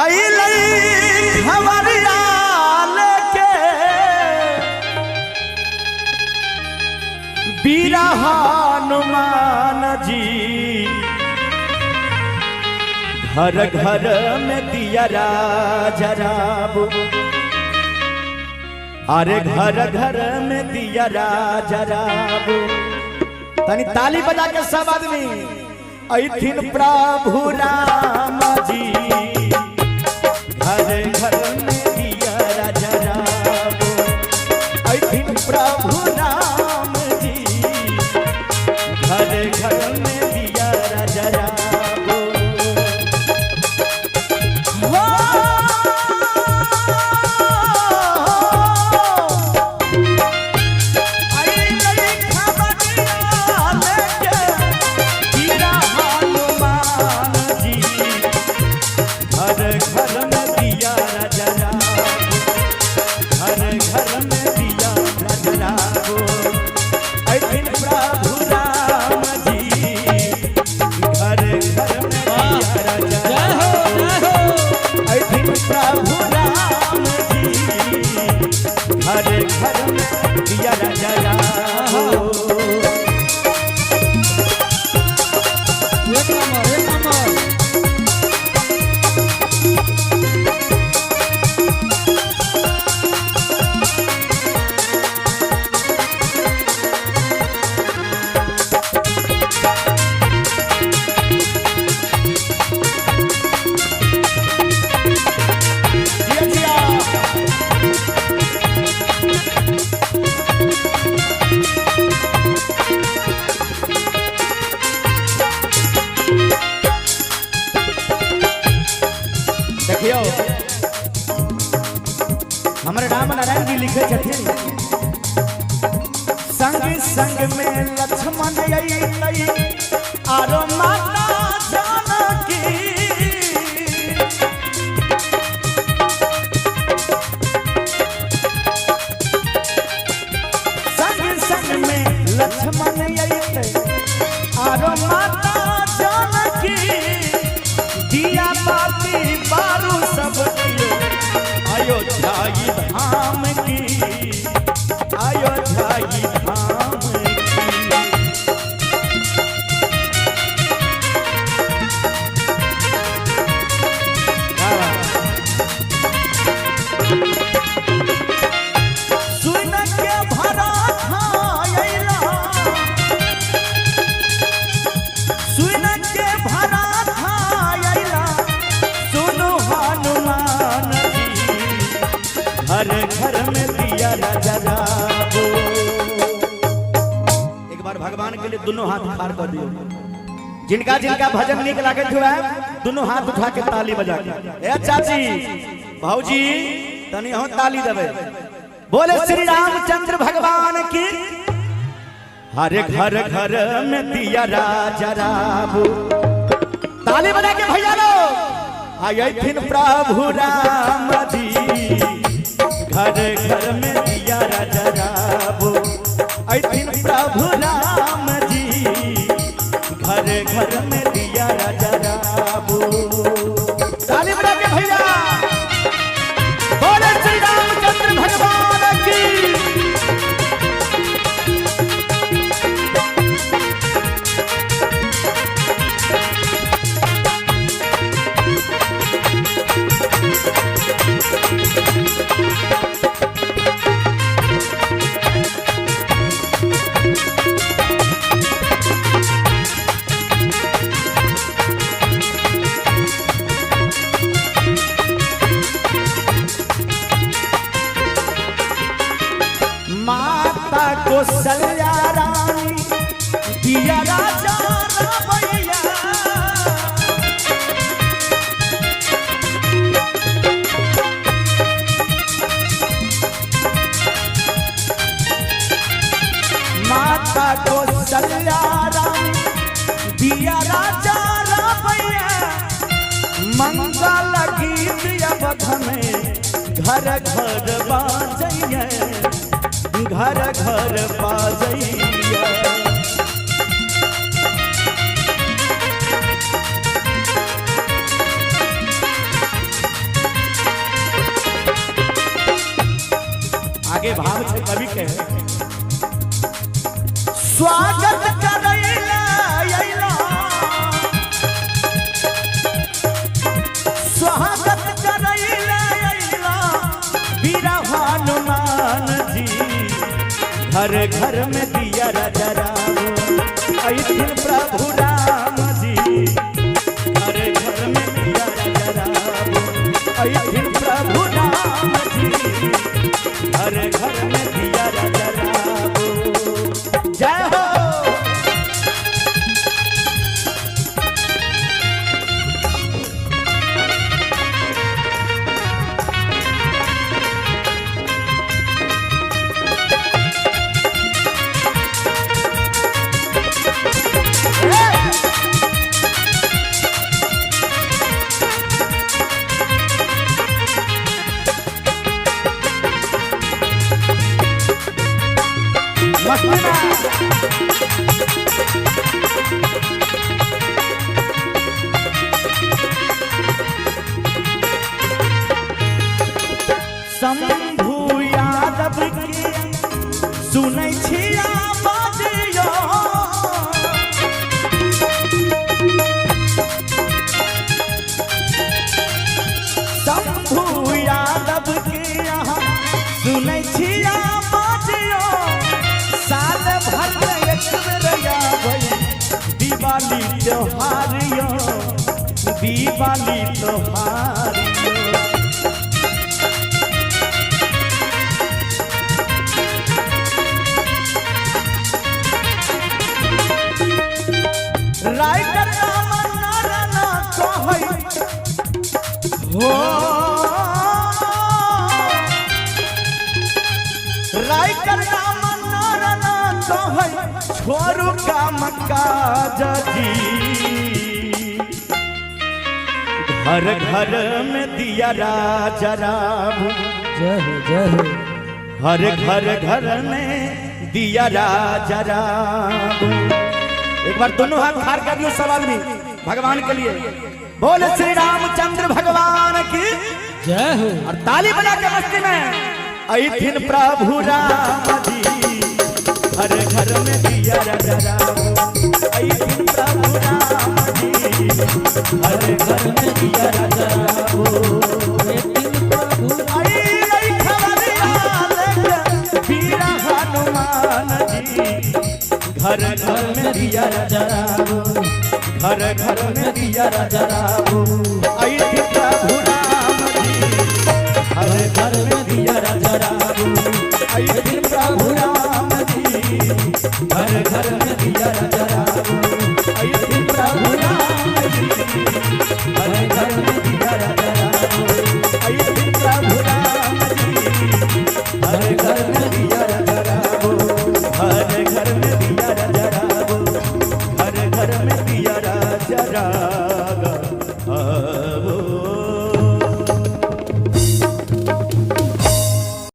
आई लई खबरिया लेके बीरा हनुमान जी घर घर में दिया जराबो अरे घर घर में दिया जराबो तनी ताली बजा के सब आदमी ऐथिन प्रभु राम जी घर घर में दिया जराबो ऐथिन प्रभु राम जी घर घर में दिया जराबो हमारे राम नारायण जी लिखे छथिन संग संग में लक्ष्मण आई आरो माता जानकी संग संग में लक्ष्मण आई आरो माता जानकी दिया बाती बारू सब अयोध्या धाम की अयोध्या धाम सुन के भरा खायला सुन के भरा खायला सुनो हनुमान घर घर में दिया जराबो एक बार भगवान के लिए दोनों हाथ ठाड़ कर दियो जिनका जिनका भजन निक लागे हुआ है दोनों हाथ उठा के ताली बजा के ए चाची भौजी तनी हो ताली देबे बोले श्री रामचंद्र भगवान की हरे घर घर में दिया जराबो ताली बजा के भैया लोग आयथिन प्रभु राम जी घर घर में दिया जराबो ऐथिन प्रभु राम जी घर घर में दिया जराबो ताली बजा के भैया बोले श्री रामचंद्र भगवान की कौशल्या रानी दिया राजा रामैया माता कौशल्या रानी दिया राजा रामैया मंगल गीत अवध में घर घर बाजैया घर घर बाजैया आगे भाव से कवि के स्वागत करैला अइला स्वागत करैला अइला वीरा हनुमान जी घर घर में दिया जराओ अइथिन प्रभु राम जी घर घर में दिया जराओ अइथिन प्रभु राम जी घर घर में दिया जराओ जय हो शंभु यादव के सुनै छिया बाजियो शंभु यादव के यहाँ सुनै छिया बाजियो साल भर एक बेर आबै दिवाली त्योहारियो दिवाली त्योहारियो राइटर नारायण कहै हो राइटर नारायण कहै छोड़ू काम काज जी घर घर में दिया जराओ हर घर घर में दिया जराओ एक बार दोनों हाथ हार कर दियो सब आदमी भगवान के लिए बोले श्री रामचंद्र भगवान की जय हो और ताली बजा के मस्ती में अइथिन प्रभु राम जी हर घर में दिया जराओ अइथिन प्रभु राम जी हर घर में दिया जराओ अइथिन प्रभु आई खबरिया लेके वीरा हनुमान जी घर घर में दिया जराओ घर घर में दिया जराओ अइथिन प्रभु राम जी हर घर में दिया जराओ अइथिन प्रभु राम जी घर घर में दिया जराओ अइथिन प्रभु राम जी हर घर में दिया जराओ अइथिन प्रभु राम जी हर घर में दिया जराओ हर घर में दिया जराओ हर घर में दिया जराओ